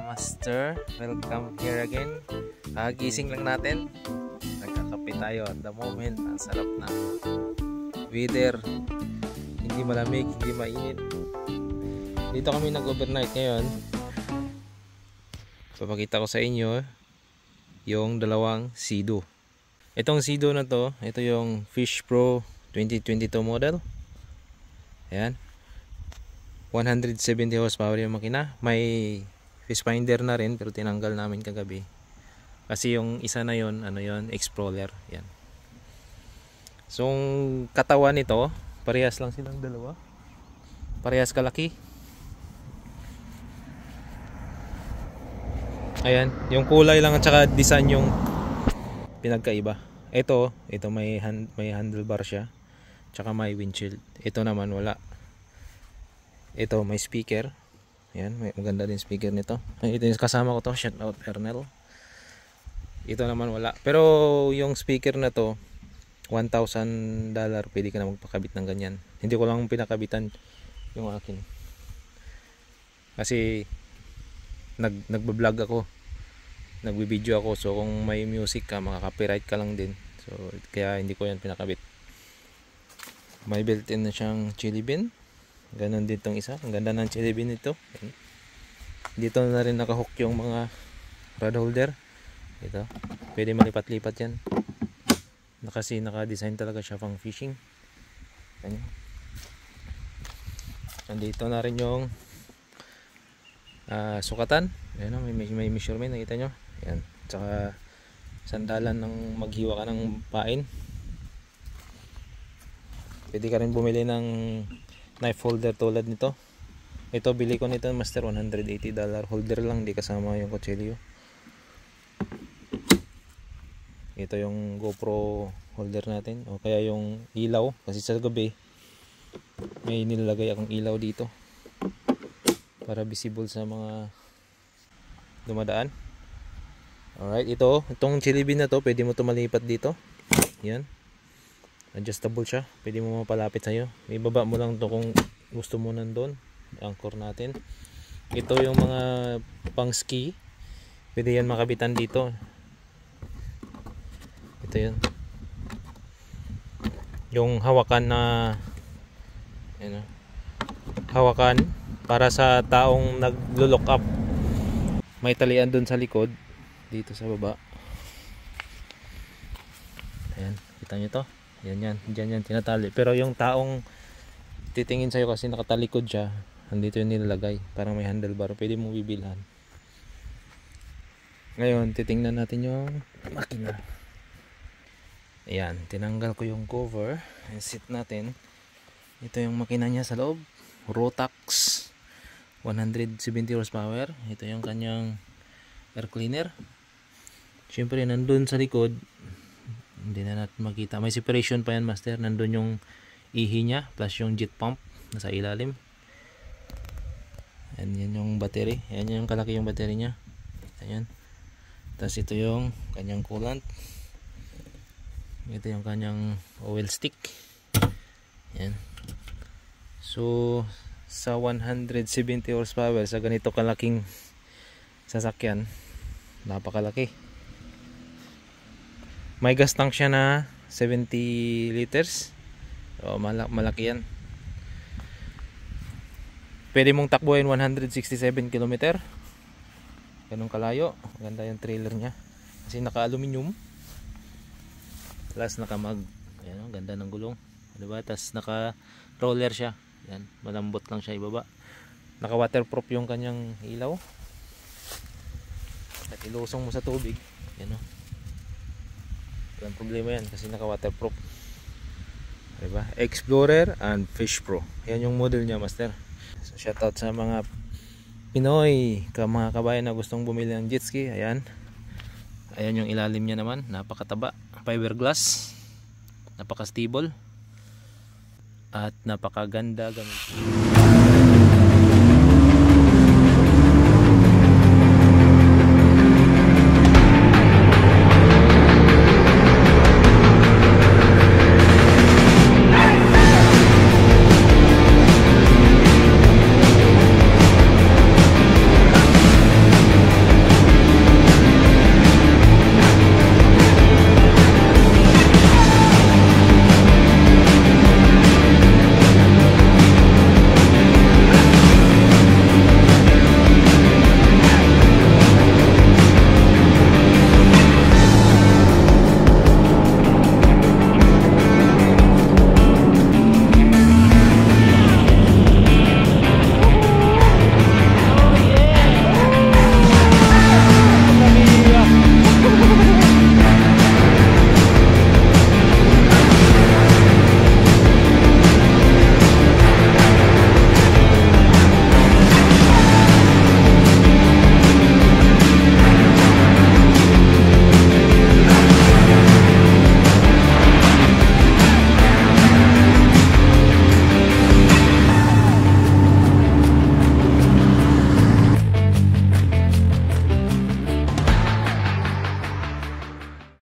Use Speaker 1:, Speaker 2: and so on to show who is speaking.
Speaker 1: Master, welcome here again. Gising lang natin. Nagkakape tayo at the moment. Ang sarap na weather. Hindi malamig, hindi mainit. Dito kami nag-overnight ngayon. Papakita ko sa inyo yung dalawang Sea-Doo. Itong Sea-Doo na to, ito yung Fish Pro 2022 model. Ayan. 170 horsepower yung makina. May fish finder na rin pero tinanggal namin kagabi. Kasi yung isa na yon, ano yon, Explorer. Yan. So, katawan nito, parehas lang silang dalawa. Parehas kalaki. Ayan, yung kulay lang at saka design yung pinagkaiba. Ito may handlebar siya. Tsaka may windshield. Ito naman wala. Ito may speaker. Ayan, may maganda din speaker nito. Ito yung kasama ko to, shout out Ernel. Ito naman wala. Pero yung speaker na to, $1,000 pwede ka na magpakabit ng ganyan. Hindi ko lang pinakabitan yung akin. Kasi nagbablog ako. Nagbibideo ako. So kung may music ka, makaka-copyright ka lang din. So kaya hindi ko yan pinakabit. May built-in na siyang chili bin. Ganon din tong isa. Ang ganda ng chili bin nito. Dito na rin nakahook yung mga rod holder. Ito. Pwede malipat-lipat yan. Kasi naka-design talaga siya pang fishing. Ayan. Nandito na rin yung sukatan. Ayan, may measurement. Nakita nyo? Ayan. Tsaka sandalan ng maghiwa ka ng pain. Pwede ka rin bumili ng knife holder tulad nito. Ito bili ko nito master, $180. Holder lang, di kasama yung kutsilyo. Ito yung GoPro holder natin, o kaya yung ilaw, kasi sa gabi may nilalagay akong ilaw dito para visible sa mga dumadaan. Alright, itong chili bin na to, pwede mo to malipat dito. Yan, adjustable siya, pwede mo mapalapit sa'yo. May baba mo lang to kung gusto mo nandun. Anchor natin. Ito yung mga pang ski, pwede yan makabitan dito. Ito yun, yung hawakan na hawakan para sa taong naglo-lock up. May talian dun sa likod, dito sa baba. Ayan, kita nyo to. Yan, dyan tinatali. Pero yung taong titingin sa'yo kasi nakatalikod siya, andito yung nilalagay. Parang may handlebar. Pwede mo bibilhan. Ngayon, titingnan natin yung makina. Ayan, tinanggal ko yung cover. Ayan, sit natin. Ito yung makina niya sa loob. Rotax 170 horsepower. Ito yung kanyang air cleaner. Siyempre, nandun sa likod, hindi na natin makita. May separation pa yan, master. Nandun yung ihi niya plus yung jet pump nasa ilalim. Yan yung battery. Yan yung kalaki yung battery niya. Ayan. Tapos ito yung kanyang coolant. Ito yung kanyang oil stick. Yan. So sa 170 horsepower sa ganito kalaking sasakyan, napakalaki. May gas tank siya na 70 liters. So, malaki yan. Pwede mong takbuhin 167 km. Ganun kalayo. Ganda yung trailer niya. Kasi naka-aluminum. Plus naka-mag. Ayan, ganda ng gulong. Diba? Tapos naka-roller siya. Ayan, malambot lang siya ibaba. Naka-waterproof yung kanyang ilaw. At ilusong mo sa tubig. Ayan, o. Walang problema yan kasi naka-waterproof. Diba? Explorer and Fish Pro. Yan yung model niya, master. So shoutout sa mga Pinoy, mga kabayan na gustong bumili ng jet ski. Ayan. Ayan yung ilalim niya naman, napakataba. Fiberglass. Napaka-stable. At napakaganda gamit.